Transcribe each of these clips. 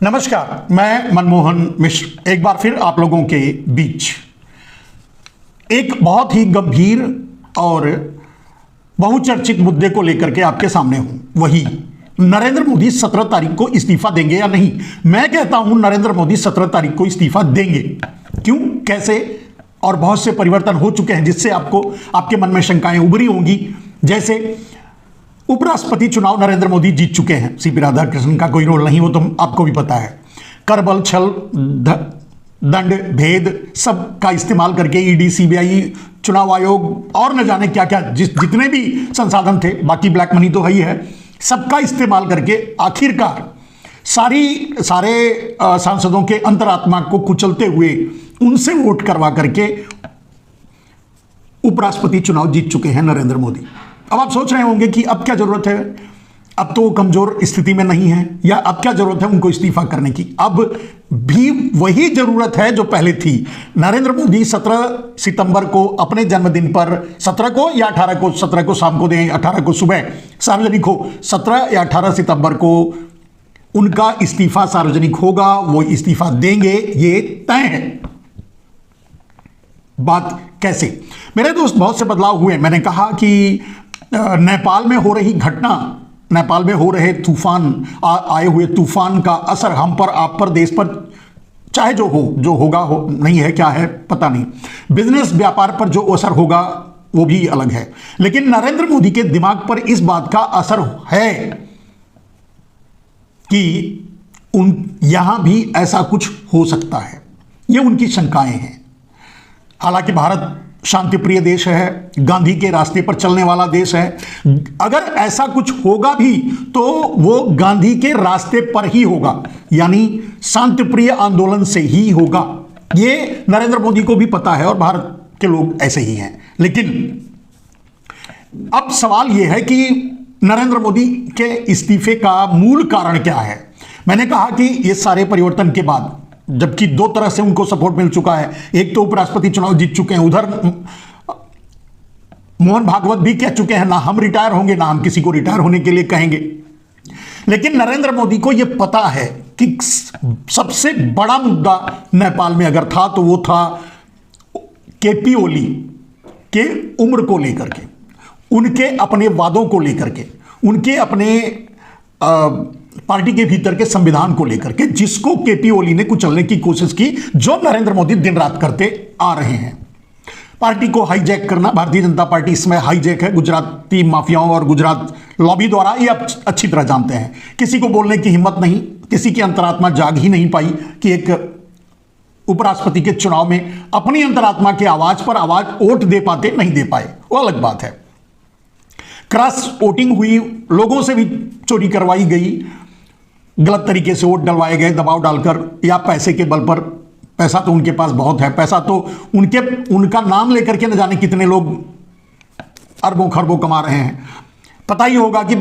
नमस्कार, मैं मनमोहन मिश्र एक बार फिर आप लोगों के बीच एक बहुत ही गंभीर और बहुचर्चित मुद्दे को लेकर के आपके सामने हूं। वही नरेंद्र मोदी 17 तारीख को इस्तीफा देंगे या नहीं। मैं कहता हूं नरेंद्र मोदी 17 तारीख को इस्तीफा देंगे। क्यों, कैसे और बहुत से परिवर्तन हो चुके हैं जिससे आपको आपके मन में शंकाएं उभरी होंगी। जैसे उपराष्ट्रपति चुनाव नरेंद्र मोदी जीत चुके हैं, सीपी राधाकृष्णन का कोई रोल नहीं, वो तो आपको भी पता है। कर बल छल दंड भेद सब का इस्तेमाल करके ईडी, सीबीआई, चुनाव आयोग और न जाने क्या क्या जितने भी संसाधन थे, बाकी ब्लैक मनी तो है ही है, सबका इस्तेमाल करके आखिरकार सारे सांसदों के अंतरात्मा को कुचलते हुए उनसे वोट करवा करके उपराष्ट्रपति चुनाव जीत चुके हैं नरेंद्र मोदी। अब आप सोच रहे होंगे कि अब क्या जरूरत है, अब तो वो कमजोर स्थिति में नहीं है, या अब क्या जरूरत है उनको इस्तीफा करने की। अब भी वही जरूरत है जो पहले थी। नरेंद्र मोदी 17 सितंबर को अपने जन्मदिन पर 17 को या 18 को, 17 को शाम को दें, 18 को सुबह सार्वजनिक हो, 17 या 18 सितंबर को उनका इस्तीफा सार्वजनिक होगा, वो इस्तीफा देंगे, ये तय है। बात कैसे? मेरे दोस्त, बहुत से बदलाव हुए। मैंने कहा कि नेपाल में हो रही घटना, नेपाल में हो रहे तूफान, आए हुए तूफान का असर हम पर, आप पर, देश पर, चाहे जो होगा हो नहीं है, क्या है पता नहीं। बिजनेस व्यापार पर जो असर होगा वो भी अलग है, लेकिन नरेंद्र मोदी के दिमाग पर इस बात का असर है कि यहां भी ऐसा कुछ हो सकता है। ये उनकी शंकाएं हैं। हालांकि भारत शांति प्रिय देश है, गांधी के रास्ते पर चलने वाला देश है। अगर ऐसा कुछ होगा भी तो वो गांधी के रास्ते पर ही होगा, यानी शांति प्रिय आंदोलन से ही होगा। ये नरेंद्र मोदी को भी पता है और भारत के लोग ऐसे ही हैं। लेकिन अब सवाल यह है कि नरेंद्र मोदी के इस्तीफे का मूल कारण क्या है। मैंने कहा कि ये सारे परिवर्तन के बाद, जबकि दो तरह से उनको सपोर्ट मिल चुका है, एक तो उपराष्ट्रपति चुनाव जीत चुके हैं, उधर मोहन भागवत भी कह चुके हैं ना हम रिटायर होंगे, ना हम किसी को रिटायर होने के लिए कहेंगे। लेकिन नरेंद्र मोदी को यह पता है कि सबसे बड़ा मुद्दा नेपाल में अगर था तो वो था केपी ओली के उम्र को लेकर के, उनके अपने वादों को लेकर के, उनके अपने पार्टी के भीतर के संविधान को लेकर के, जिसको केपी ओली ने कुचलने की कोशिश की, जो नरेंद्र मोदी दिन रात करते आ रहे हैं। पार्टी को हाईजैक करना, भारतीय जनता पार्टी इसमें हाईजैक है गुजराती माफियाओं और गुजरात लॉबी द्वारा, ये आप अच्छी तरह जानते हैं। किसी को बोलने की हिम्मत नहीं, किसी की अंतरात्मा जाग ही नहीं पाई कि एक उपराष्ट्रपति के चुनाव में अपनी अंतरात्मा की आवाज पर आवाज वोट दे पाते, नहीं दे पाए, वो अलग बात है। क्रॉस वोटिंग हुई, लोगों से भी चोरी करवाई गई, गलत तरीके से वोट डलवाए गए दबाव डालकर या पैसे के बल पर। पैसा तो उनके पास बहुत है, पैसा तो उनका नाम लेकर के न जाने कितने लोग अरबों खरबों कमा रहे हैं। पता ही होगा कि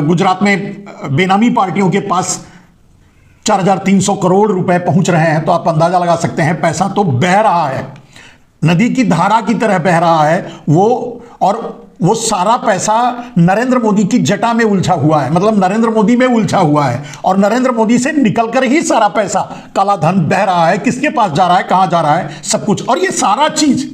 गुजरात में बेनामी पार्टियों के पास 4300 करोड़ रुपए पहुंच रहे हैं, तो आप अंदाजा लगा सकते हैं पैसा तो बह रहा है, नदी की धारा की तरह बह रहा है वो। और वो सारा पैसा नरेंद्र मोदी की जटा में उलझा हुआ है, मतलब नरेंद्र मोदी में उलझा हुआ है, और नरेंद्र मोदी से निकलकर ही सारा पैसा, काला धन बह रहा है। किसके पास जा रहा है, कहां जा रहा है, सब कुछ। और ये सारा चीज,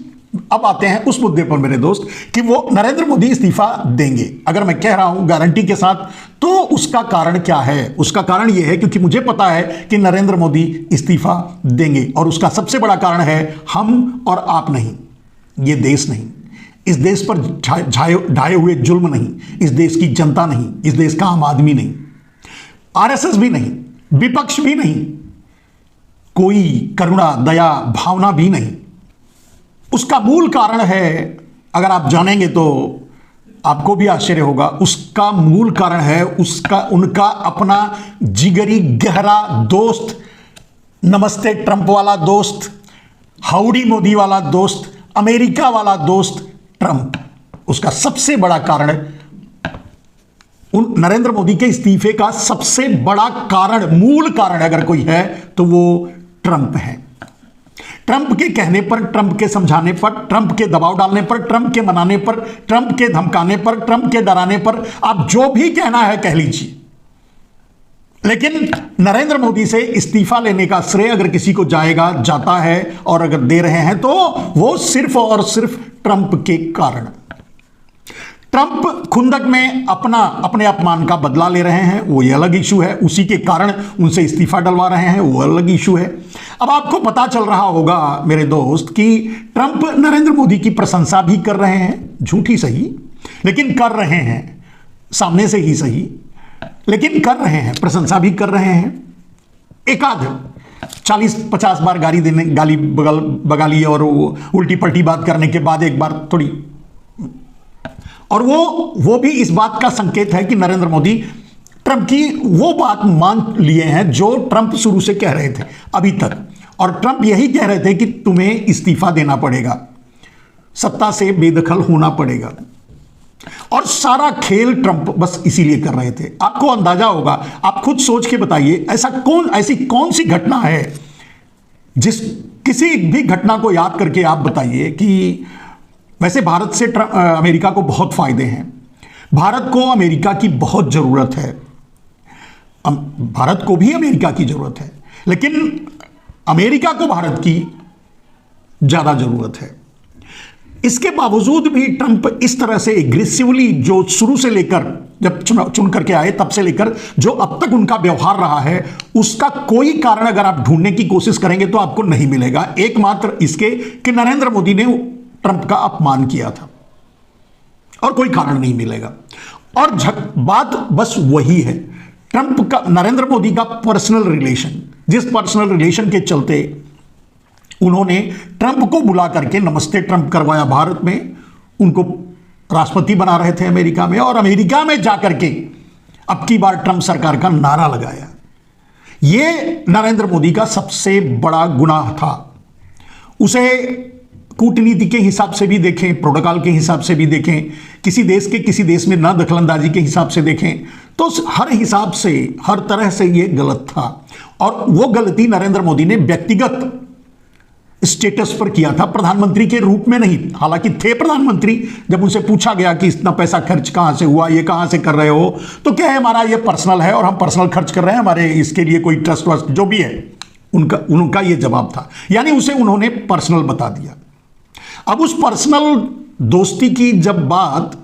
अब आते हैं उस मुद्दे पर मेरे दोस्त कि वो नरेंद्र मोदी इस्तीफा देंगे। अगर मैं कह रहा हूं गारंटी के साथ, तो उसका कारण क्या है? उसका कारण यह है क्योंकि मुझे पता है कि नरेंद्र मोदी इस्तीफा देंगे, और उसका सबसे बड़ा कारण है हम और आप नहीं, ये देश नहीं, इस देश पर ढाए हुए जुल्म नहीं, इस देश की जनता नहीं, इस देश का आम आदमी नहीं, आरएसएस भी नहीं, विपक्ष भी नहीं, कोई करुणा दया भावना भी नहीं। उसका मूल कारण है, अगर आप जानेंगे तो आपको भी आश्चर्य होगा, उसका मूल कारण है उनका अपना जिगरी गहरा दोस्त, नमस्ते ट्रंप वाला दोस्त, हाउडी मोदी वाला दोस्त, अमेरिका वाला दोस्त ट्रंप। उसका सबसे बड़ा कारण, नरेंद्र मोदी के इस्तीफे का सबसे बड़ा कारण, मूल कारण अगर कोई है तो वो ट्रंप है। ट्रंप के कहने पर, ट्रंप के समझाने पर, ट्रंप के दबाव डालने पर, ट्रंप के मनाने पर, ट्रंप के धमकाने पर, ट्रंप के डराने पर, आप जो भी कहना है कह लीजिए, लेकिन नरेंद्र मोदी से इस्तीफा लेने का श्रेय अगर किसी को जाएगा, जाता है, और अगर दे रहे हैं तो वो सिर्फ और सिर्फ ट्रंप के कारण। ट्रंप खुंदक में अपने अपमान का बदला ले रहे हैं, वो ये अलग इशू है। उसी के कारण उनसे इस्तीफा डलवा रहे हैं, वो अलग इशू है। अब आपको पता चल रहा होगा मेरे दोस्त कि ट्रंप नरेंद्र मोदी की प्रशंसा भी कर रहे हैं, झूठी सही लेकिन कर रहे हैं, सामने से ही सही लेकिन कर रहे हैं, प्रशंसा भी कर रहे हैं। एक आध 40-50 बार गाली बगाली और उल्टी पलटी बात करने के बाद एक बार थोड़ी, और वो भी इस बात का संकेत है कि नरेंद्र मोदी ट्रंप की वो बात मान लिए हैं जो ट्रंप शुरू से कह रहे थे अभी तक। और ट्रंप यही कह रहे थे कि तुम्हें इस्तीफा देना पड़ेगा, सत्ता से बेदखल होना पड़ेगा, और सारा खेल ट्रंप बस इसीलिए कर रहे थे। आपको अंदाजा होगा, आप खुद सोच के बताइए, ऐसी कौन सी घटना है, किसी भी घटना को याद करके आप बताइए कि वैसे भारत से अमेरिका को बहुत फायदे हैं, भारत को अमेरिका की बहुत जरूरत है, भारत को भी अमेरिका की जरूरत है, लेकिन अमेरिका को भारत की ज्यादा जरूरत है। इसके बावजूद भी ट्रंप इस तरह से एग्रेसिवली, जो शुरू से लेकर जब चुन करके आए तब से लेकर जो अब तक उनका व्यवहार रहा है, उसका कोई कारण अगर आप ढूंढने की कोशिश करेंगे तो आपको नहीं मिलेगा, एकमात्र इसके कि नरेंद्र मोदी ने ट्रंप का अपमान किया था, और कोई कारण नहीं मिलेगा। और बात बस वही है, ट्रंप का नरेंद्र मोदी का पर्सनल रिलेशन, जिस पर्सनल रिलेशन के चलते उन्होंने ट्रंप को बुला करके नमस्ते ट्रंप करवाया भारत में, उनको राष्ट्रपति बना रहे थे अमेरिका में, और अमेरिका में जाकर के अब की बार ट्रंप सरकार का नारा लगाया। यह नरेंद्र मोदी का सबसे बड़ा गुनाह था। उसे कूटनीति के हिसाब से भी देखें, प्रोटोकॉल के हिसाब से भी देखें, किसी देश में न दखलंदाजी के हिसाब से देखें, तो हर हिसाब से, हर तरह से यह गलत था। और वो गलती नरेंद्र मोदी ने व्यक्तिगत स्टेटस पर किया था, प्रधानमंत्री के रूप में नहीं। हालांकि थे प्रधानमंत्री, जब उनसे पूछा गया कि इतना पैसा खर्च कहां से हुआ, ये कहां से कर रहे हो, तो क्या है, हमारा ये पर्सनल है और हम पर्सनल खर्च कर रहे हैं, हमारे इसके लिए कोई ट्रस्ट वस्ट जो भी है, उनका ये जवाब था। यानी उसे उन्होंने पर्सनल बता दिया। अब उस पर्सनल दोस्ती की जब बात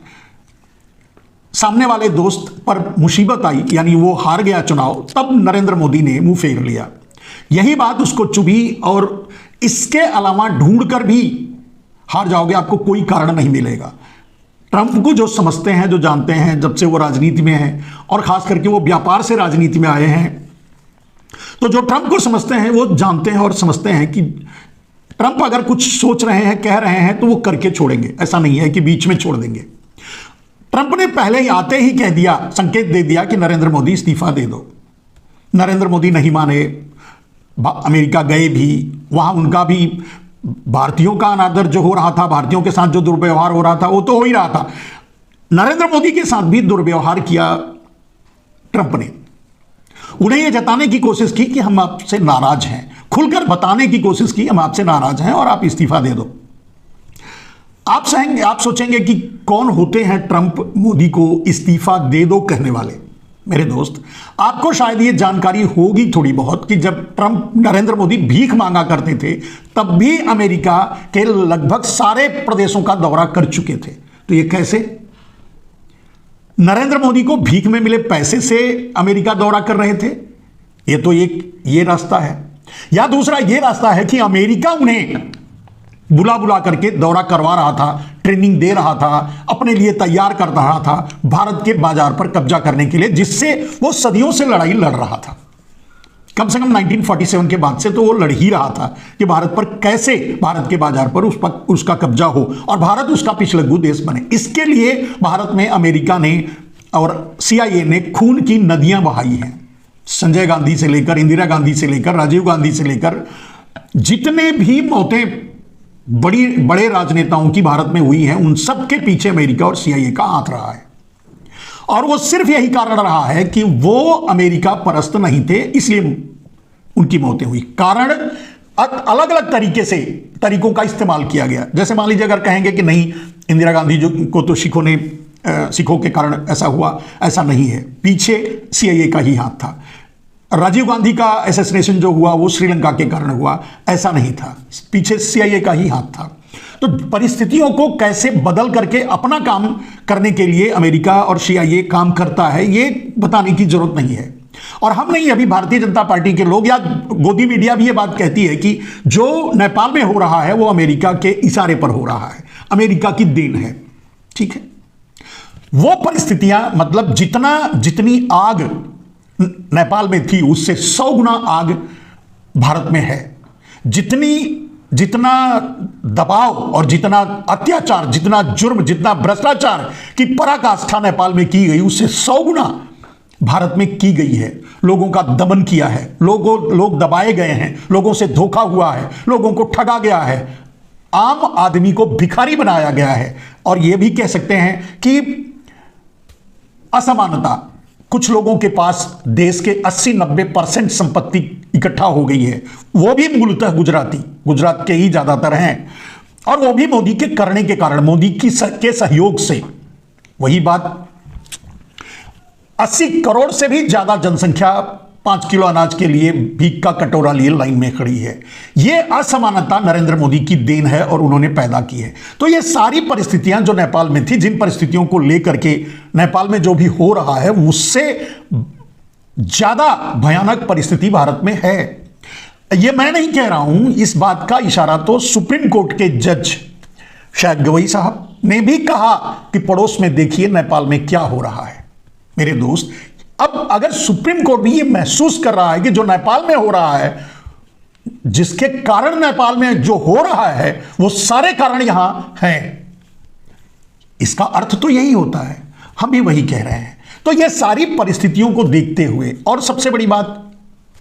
सामने वाले दोस्त पर मुसीबत आई, यानी वो हार गया चुनाव, तब नरेंद्र मोदी ने मुंह फेर लिया। यही बात उसको चुभी, और इसके अलावा ढूंढकर भी हार जाओगे, आपको कोई कारण नहीं मिलेगा। ट्रंप को जो समझते हैं, जो जानते हैं, जब से वो राजनीति में हैं, और खास करके वो व्यापार से राजनीति में आए हैं, तो जो ट्रंप को समझते हैं वो जानते हैं और समझते हैं कि ट्रंप अगर कुछ सोच रहे हैं, कह रहे हैं, तो वो करके छोड़ेंगे, ऐसा नहीं है कि बीच में छोड़ देंगे। ट्रंप ने पहले ही आते ही कह दिया, संकेत दे दिया कि नरेंद्र मोदी इस्तीफा दे दो। नरेंद्र मोदी नहीं माने, अमेरिका गए भी, वहां उनका भी भारतीयों का अनादर जो हो रहा था, भारतीयों के साथ जो दुर्व्यवहार हो रहा था, वो तो हो ही रहा था। नरेंद्र मोदी के साथ भी दुर्व्यवहार किया ट्रंप ने। उन्हें यह जताने की कोशिश की कि हम आपसे नाराज हैं, खुलकर बताने की कोशिश की, हम आपसे नाराज हैं और आप इस्तीफा दे दो। आप सोचेंगे कि कौन होते हैं ट्रंप मोदी को इस्तीफा दे दो कहने वाले। मेरे दोस्त, आपको शायद ये जानकारी होगी थोड़ी बहुत कि जब ट्रंप, नरेंद्र मोदी भीख मांगा करते थे, तब भी अमेरिका के लगभग सारे प्रदेशों का दौरा कर चुके थे। तो ये कैसे? नरेंद्र मोदी को भीख में मिले पैसे से अमेरिका दौरा कर रहे थे? ये तो ये रास्ता है। या दूसरा ये रास्ता है कि अमेरिका उन्हें बुला करके दौरा करवा रहा था, ट्रेनिंग दे रहा था, अपने लिए तैयार कर रहा था भारत के बाजार पर कब्जा करने के लिए, जिससे वो सदियों से लड़ाई लड़ रहा था। कम से कम 1947 के बाद से तो वो लड़ ही रहा था कि भारत पर कैसे, भारत के बाजार पर उसका कब्जा हो और भारत उसका पिछलग्गू देश बने। इसके लिए भारत में अमेरिका ने और CIA ने खून की नदियां बहाई हैं। संजय गांधी से लेकर, इंदिरा गांधी से लेकर, राजीव गांधी से लेकर, जितने भी मौतें बड़े राजनेताओं की भारत में हुई हैं, उन सब के पीछे अमेरिका और CIA का हाथ रहा है। और वो सिर्फ यही कारण रहा है कि वो अमेरिका परस्त नहीं थे, इसलिए उनकी मौतें हुई। कारण अलग अलग तरीकों का इस्तेमाल किया गया। जैसे मान लीजिए अगर कहेंगे कि नहीं, इंदिरा गांधी को तो सिखों के कारण ऐसा हुआ, ऐसा नहीं है, पीछे CIA का ही हाथ था। राजीव गांधी का असैसिनेशन जो हुआ वो श्रीलंका के कारण हुआ, ऐसा नहीं था, पीछे CIA का ही हाथ था। तो परिस्थितियों को कैसे बदल करके अपना काम करने के लिए अमेरिका और CIA काम करता है, ये बताने की जरूरत नहीं है। और हम नहीं, अभी भारतीय जनता पार्टी के लोग या गोदी मीडिया भी ये बात कहती है कि जो नेपाल में हो रहा है वो अमेरिका के इशारे पर हो रहा है, अमेरिका की देन है। ठीक है, वो परिस्थितियां, मतलब जितनी आग नेपाल में थी उससे 100 गुना आग भारत में है। जितना दबाव और जितना अत्याचार, जितना जुर्म, जितना भ्रष्टाचार की पराकाष्ठा नेपाल में की गई, उससे 100 गुना भारत में की गई है। लोगों का दमन किया है, लोग दबाए गए हैं, लोगों से धोखा हुआ है, लोगों को ठगा गया है, आम आदमी को भिखारी बनाया गया है। और यह भी कह सकते हैं कि असमानता, कुछ लोगों के पास देश के 80-90% संपत्ति इकट्ठा हो गई है, वो भी मूलतः गुजरात के ही ज्यादातर हैं, और वो भी मोदी के करने के कारण, मोदी के सहयोग से। वही बात, 80 करोड़ से भी ज्यादा जनसंख्या 5 किलो अनाज के लिए भीख का कटोरा लिए लाइन में खड़ी है। यह असमानता नरेंद्र मोदी की देन है और उन्होंने पैदा की है। तो ये सारी परिस्थितियां जो नेपाल में थी, जिन परिस्थितियों को लेकर के नेपाल में जो भी हो रहा है, उससे ज्यादा भयानक परिस्थिति भारत में है। यह मैं नहीं कह रहा हूं, इस बात का इशारा तो सुप्रीम कोर्ट के जज शायद गवई साहब ने भी कहा कि पड़ोस में देखिए नेपाल में क्या हो रहा है। मेरे दोस्त, अब अगर सुप्रीम कोर्ट भी ये महसूस कर रहा है कि जो नेपाल में हो रहा है, जिसके कारण नेपाल में जो हो रहा है वो सारे कारण यहां हैं, इसका अर्थ तो यही होता है, हम भी वही कह रहे हैं। तो ये सारी परिस्थितियों को देखते हुए, और सबसे बड़ी बात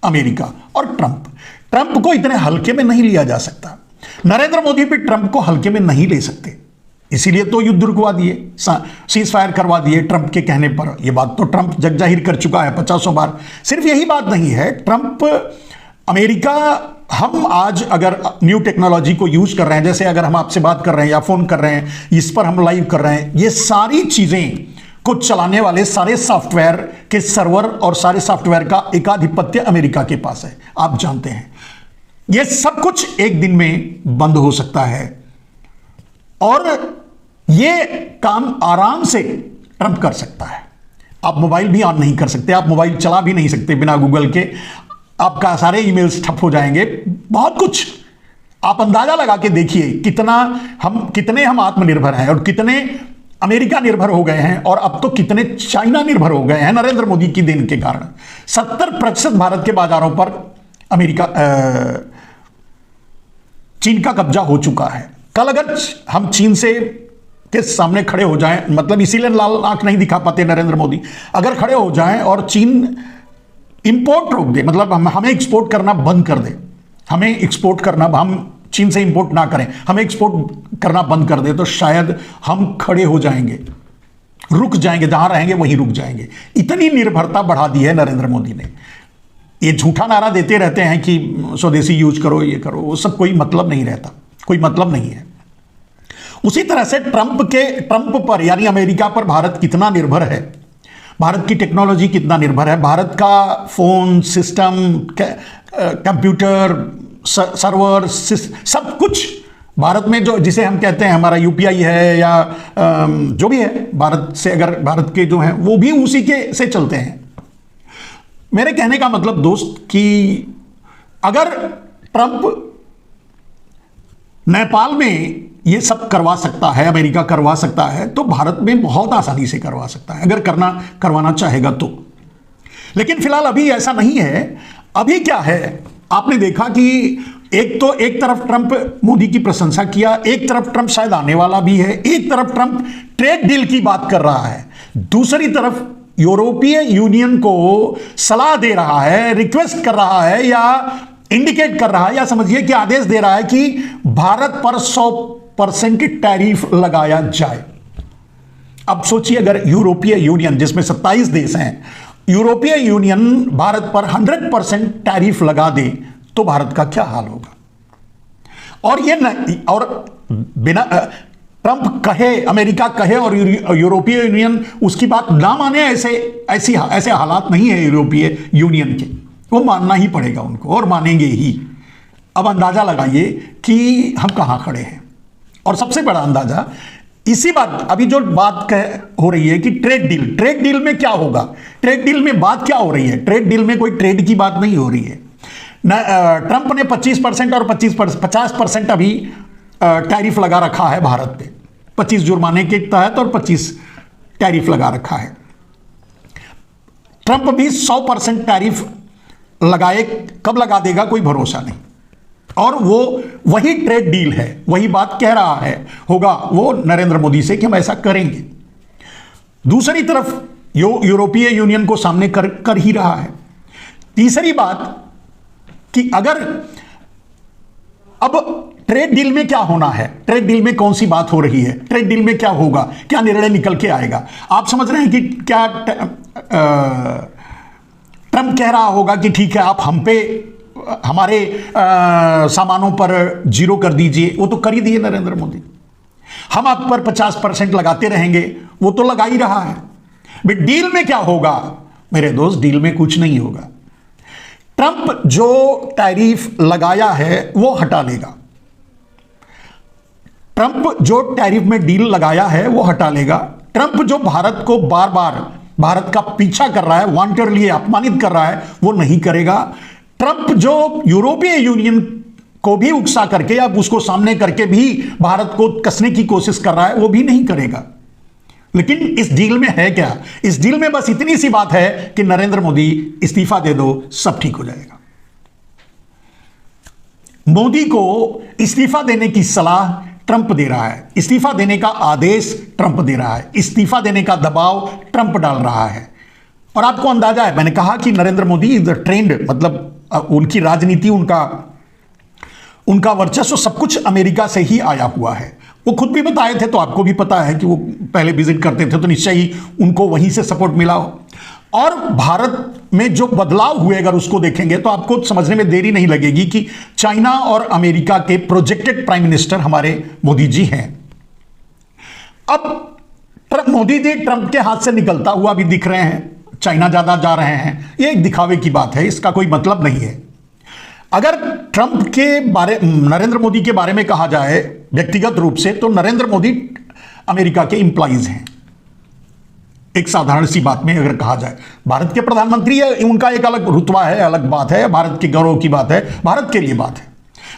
अमेरिका और ट्रंप को इतने हल्के में नहीं लिया जा सकता। नरेंद्र मोदी भी ट्रंप को हल्के में नहीं ले सकते, इसीलिए तो युद्ध रुकवा दिए, सीज फायर करवा दिए ट्रंप के कहने पर। यह बात तो ट्रंप जग जाहिर कर चुका है 50 बार। सिर्फ यही बात नहीं है, ट्रंप, अमेरिका, हम आज अगर न्यू टेक्नोलॉजी को यूज कर रहे हैं, जैसे अगर हम आपसे बात कर रहे हैं या फोन कर रहे हैं, इस पर हम लाइव कर रहे हैं, ये सारी चीजें को चलाने वाले सारे सॉफ्टवेयर के सर्वर और सारे सॉफ्टवेयर का एकाधिपत्य अमेरिका के पास है, आप जानते हैं। यह सब कुछ एक दिन में बंद हो सकता है और यह काम आराम से ट्रंप कर सकता है। आप मोबाइल भी ऑन नहीं कर सकते, आप मोबाइल चला भी नहीं सकते बिना गूगल के, आपका सारे ईमेल्स ठप हो जाएंगे, बहुत कुछ। आप अंदाजा लगा के देखिए कितने हम आत्मनिर्भर हैं और कितने अमेरिका निर्भर हो गए हैं, और अब तो कितने चाइना निर्भर हो गए हैं नरेंद्र मोदी की देन के कारण। 70% भारत के बाजारों पर चीन का कब्जा हो चुका है। कल अगर हम चीन के सामने खड़े हो जाएं, मतलब इसीलिए लाल आंख नहीं दिखा पाते नरेंद्र मोदी, अगर खड़े हो जाएं और चीन इंपोर्ट रोक दे, मतलब हमें एक्सपोर्ट करना बंद कर दे, हमें एक्सपोर्ट करना, हम चीन से इंपोर्ट ना करें, हमें एक्सपोर्ट करना बंद कर दे, तो शायद हम खड़े हो जाएंगे, रुक जाएंगे, जहां रहेंगे वहीं रुक जाएंगे। इतनी निर्भरता बढ़ा दी है नरेंद्र मोदी ने। ये झूठा नारा देते रहते हैं कि स्वदेशी यूज करो, ये करो, वो सब कोई मतलब नहीं रहता, कोई मतलब नहीं है। उसी तरह से ट्रंप पर यानी अमेरिका पर भारत कितना निर्भर है, भारत की टेक्नोलॉजी कितना निर्भर है, भारत का फोन सिस्टम, कंप्यूटर, सर्वर, सब कुछ भारत में, जो जिसे हम कहते हैं हमारा UPI है या जो भी है, भारत से, अगर भारत के जो हैं वो भी उसी के से चलते हैं। मेरे कहने का मतलब दोस्त कि अगर ट्रंप नेपाल में ये सब करवा सकता है, अमेरिका करवा सकता है, तो भारत में बहुत आसानी से करवा सकता है, अगर करवाना चाहेगा तो। लेकिन फिलहाल अभी ऐसा नहीं है। अभी क्या है, आपने देखा कि एक तरफ ट्रंप मोदी की प्रशंसा किया, एक तरफ ट्रंप शायद आने वाला भी है, एक तरफ ट्रंप ट्रेड डील की बात कर रहा है, दूसरी तरफ यूरोपीय यूनियन को सलाह दे रहा है, रिक्वेस्ट कर रहा है, या इंडिकेट कर रहा है, या समझिए कि आदेश दे रहा है कि भारत पर 100% टैरिफ लगाया जाए। अब सोचिए, अगर यूरोपीय यूनियन, जिसमें 27 देश हैं, यूरोपीय यूनियन भारत पर 100% टैरिफ लगा दे तो भारत का क्या हाल होगा। और बिना ट्रंप कहे, अमेरिका कहे और यूरोपीय यूनियन उसकी बात ना माने, ऐसे हालात नहीं है यूरोपीय यूनियन के। वो मानना ही पड़ेगा उनको, और मानेंगे ही। अब अंदाजा लगाइए कि हम कहां खड़े हैं। और सबसे बड़ा अंदाजा इसी बात, अभी जो बात हो रही है कि ट्रेड डील में क्या होगा, ट्रेड डील में बात क्या हो रही है? ट्रेड डील में कोई ट्रेड की बात नहीं हो रही है। ट्रंप ने 25% और 50% अभी टैरिफ लगा रखा है भारत पे, 25 जुर्माने के तहत और 25 टैरिफ लगा रखा है। ट्रंप भी 100% टैरिफ लगाए, कब लगा देगा कोई भरोसा नहीं। और वो वही ट्रेड डील है, वही बात कह रहा है होगा वो नरेंद्र मोदी से कि हम ऐसा करेंगे। दूसरी तरफ यूरोपीय यूनियन को सामने कर ही रहा है। तीसरी बात कि अगर अब ट्रेड डील में क्या होना है, ट्रेड डील में कौन सी बात हो रही है, ट्रेड डील में क्या होगा, क्या निर्णय निकल के आएगा? आप समझ रहे हैं कि क्या ट्रंप कह रहा होगा कि ठीक है आप हम पे हमारे सामानों पर जीरो कर दीजिए? वो तो कर ही दिए नरेंद्र मोदी। हम आप पर 50% लगाते रहेंगे, वो तो लगा ही रहा है। बट डील में क्या होगा मेरे दोस्त? डील में कुछ नहीं होगा। ट्रंप जो टैरिफ लगाया है वो हटा लेगा। ट्रंप जो टैरिफ में डील लगाया है वो हटा लेगा। ट्रंप जो भारत को बार बार भारत का पीछा कर रहा है, वांटेडली अपमानित कर रहा है, वो नहीं करेगा। ट्रंप जो यूरोपीय यूनियन को भी उकसा करके या उसको सामने करके भी भारत को कसने की कोशिश कर रहा है, वो भी नहीं करेगा। लेकिन इस डील में है क्या? इस डील में बस इतनी सी बात है कि नरेंद्र मोदी इस्तीफा दे दो, सब ठीक हो जाएगा। मोदी को इस्तीफा देने की सलाह ट्रंप दे रहा है, इस्तीफा देने का आदेश ट्रंप दे रहा है, इस्तीफा देने का दबाव ट्रंप डाल रहा है। और आपको अंदाजा है, मैंने कहा कि Narendra Modi is the trend, मतलब उनकी राजनीति, उनका वर्चस्व सब कुछ अमेरिका से ही आया हुआ है। वो खुद भी बताए थे, तो आपको भी पता है कि वो पहले विजिट करते थे तो निश्चय ही उनको वहीं से सपोर्ट मिला हो। और भारत में जो बदलाव हुए अगर उसको देखेंगे तो आपको समझने में देरी नहीं लगेगी कि चाइना और अमेरिका के प्रोजेक्टेड प्राइम मिनिस्टर हमारे मोदी जी हैं। अब मोदी जी ट्रंप के हाथ से निकलता हुआ भी दिख रहे हैं, चाइना ज्यादा जा रहे हैं। ये एक दिखावे की बात है, इसका कोई मतलब नहीं है। अगर ट्रंप के बारे, नरेंद्र मोदी के बारे में कहा जाए व्यक्तिगत रूप से, तो नरेंद्र मोदी अमेरिका के इंप्लॉइज हैं। एक साधारण सी बात में अगर कहा जाए, भारत के प्रधानमंत्री है, उनका एक अलग रुतबा है, अलग बात है, भारत के गौरव की बात है, भारत के लिए बात है।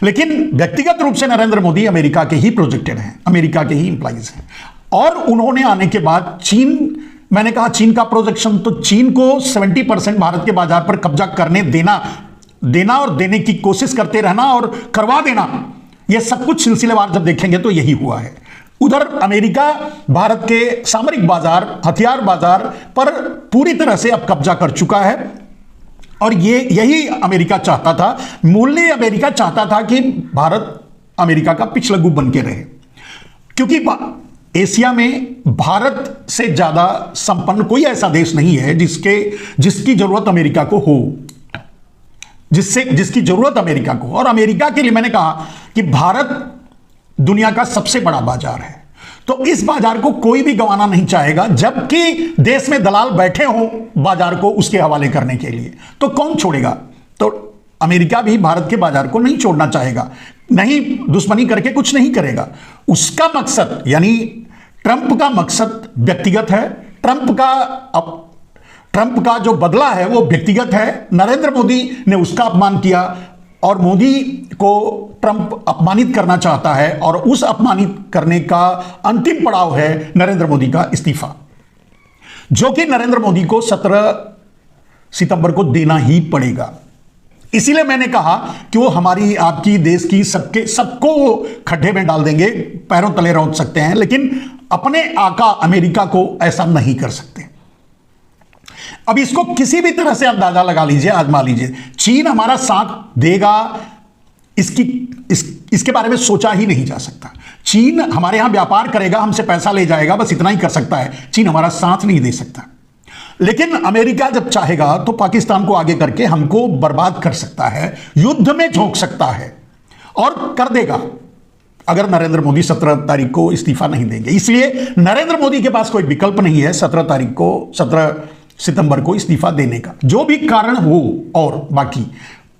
लेकिन व्यक्तिगत रूप से नरेंद्र मोदी अमेरिका के ही प्रोजेक्टेड हैं, अमेरिका के ही इंप्लॉइज हैं। और उन्होंने आने के बाद चीन, मैंने कहा चीन का प्रोजेक्शन, तो चीन को 70% भारत के बाजार पर कब्जा करने देना और देने की कोशिश करते रहना और करवा देना, यह सब कुछ सिलसिलेवार जब देखेंगे तो यही हुआ है। उधर अमेरिका भारत के सामरिक बाजार, हथियार बाजार पर पूरी तरह से अब कब्जा कर चुका है। और यही अमेरिका चाहता था, मूल्य अमेरिका चाहता था कि भारत अमेरिका का पिछलग्गू बन के रहे, क्योंकि एशिया में भारत से ज्यादा संपन्न कोई ऐसा देश नहीं है जिसकी जरूरत अमेरिका को हो, जिसकी जरूरत अमेरिका को। और अमेरिका के लिए मैंने कहा कि भारत दुनिया का सबसे बड़ा बाजार है, तो इस बाजार को कोई भी गंवाना नहीं चाहेगा। जबकि देश में दलाल बैठे हों बाजार को उसके हवाले करने के लिए, तो कौन छोड़ेगा? तो अमेरिका भी भारत के बाजार को नहीं छोड़ना चाहेगा, नहीं दुश्मनी करके कुछ नहीं करेगा। उसका मकसद, यानी ट्रंप का मकसद व्यक्तिगत है। ट्रंप का जो बदला है वो व्यक्तिगत है। नरेंद्र मोदी ने उसका अपमान किया और मोदी को ट्रंप अपमानित करना चाहता है, और उस अपमानित करने का अंतिम पड़ाव है नरेंद्र मोदी का इस्तीफा, जो कि नरेंद्र मोदी को 17 सितंबर को देना ही पड़ेगा। इसीलिए मैंने कहा कि वो हमारी, आपकी, देश की, सबको खड्डे में डाल देंगे, पैरों तले रौंद सकते हैं, लेकिन अपने आका अमेरिका को ऐसा नहीं कर सकते। अब इसको किसी भी तरह से अंदाजा लगा लीजिए, आजमा लीजिए। चीन हमारा साथ देगा, इसके बारे में सोचा ही नहीं जा सकता। चीन हमारे यहां व्यापार करेगा, हमसे पैसा ले जाएगा, बस इतना ही कर सकता है। चीन हमारा साथ नहीं दे सकता। लेकिन अमेरिका जब चाहेगा तो पाकिस्तान को आगे करके हमको बर्बाद कर सकता है, युद्ध में झोंक सकता है, और कर देगा अगर नरेंद्र मोदी 17 तारीख को इस्तीफा नहीं देंगे। इसलिए नरेंद्र मोदी के पास कोई विकल्प नहीं है 17 तारीख को, 17 सितंबर को इस्तीफा देने का, जो भी कारण हो। और बाकी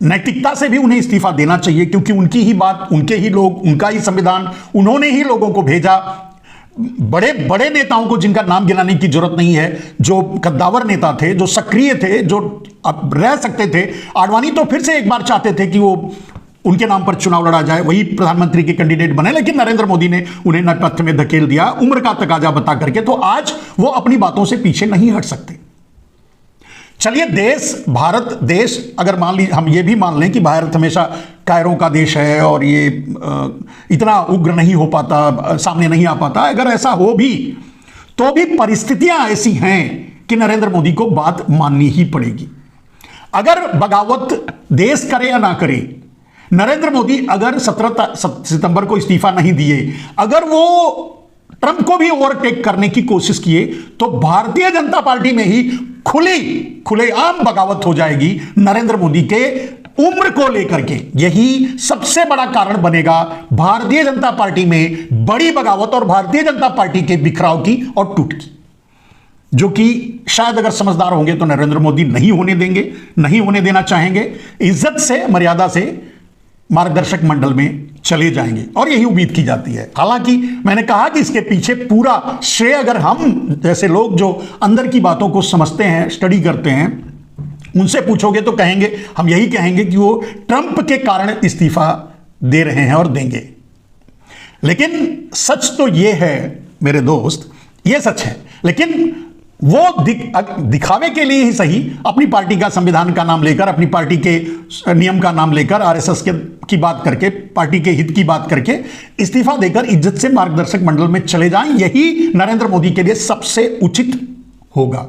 नैतिकता से भी उन्हें इस्तीफा देना चाहिए, क्योंकि उनकी ही बात, उनके ही लोग, उनका ही संविधान, उन्होंने ही लोगों को भेजा। बड़े बड़े नेताओं को, जिनका नाम गिनाने की जरूरत नहीं है, जो कद्दावर नेता थे, जो सक्रिय थे, जो अब रह सकते थे। आडवाणी तो फिर से एक बार चाहते थे कि वो उनके नाम पर चुनाव लड़ा जाए, वही प्रधानमंत्री के कैंडिडेट बने, लेकिन नरेंद्र मोदी ने उन्हें नेपथ्य में धकेल दिया उम्र का तकाजा बता करके। तो आज वो अपनी बातों से पीछे नहीं हट सकते। चलिए, देश, भारत देश, अगर मान ली, हम ये भी मान लें कि भारत हमेशा कायरों का देश है और ये इतना उग्र नहीं हो पाता, सामने नहीं आ पाता, अगर ऐसा हो भी तो भी परिस्थितियां ऐसी हैं कि नरेंद्र मोदी को बात माननी ही पड़ेगी। अगर बगावत देश करे या ना करे, नरेंद्र मोदी अगर 17 सितंबर को इस्तीफा नहीं दिए, अगर वो ट्रंप को भी ओवरटेक करने की कोशिश किए, तो भारतीय जनता पार्टी में ही खुलेआम बगावत हो जाएगी नरेंद्र मोदी के उम्र को लेकर के। यही सबसे बड़ा कारण बनेगा भारतीय जनता पार्टी में बड़ी बगावत और भारतीय जनता पार्टी के बिखराव की और टूट की, जो कि शायद अगर समझदार होंगे तो नरेंद्र मोदी नहीं होने देंगे, नहीं होने देना चाहेंगे। इज्जत से, मर्यादा से मार्गदर्शक मंडल में चले जाएंगे और यही उम्मीद की जाती है। हालांकि मैंने कहा कि इसके पीछे पूरा श्रेय अगर हम जैसे लोग जो अंदर की बातों को समझते हैं, स्टडी करते हैं, उनसे पूछोगे तो कहेंगे, हम यही कहेंगे कि वो ट्रंप के कारण इस्तीफा दे रहे हैं और देंगे। लेकिन सच तो ये है मेरे दोस्त, ये सच है, लेकिन वो दिखावे के लिए ही सही अपनी पार्टी का संविधान का नाम लेकर, अपनी पार्टी के नियम का नाम लेकर, आरएसएस की बात करके, पार्टी के हित की बात करके इस्तीफा देकर इज्जत से मार्गदर्शक मंडल में चले जाएं। यही नरेंद्र मोदी के लिए सबसे उचित होगा।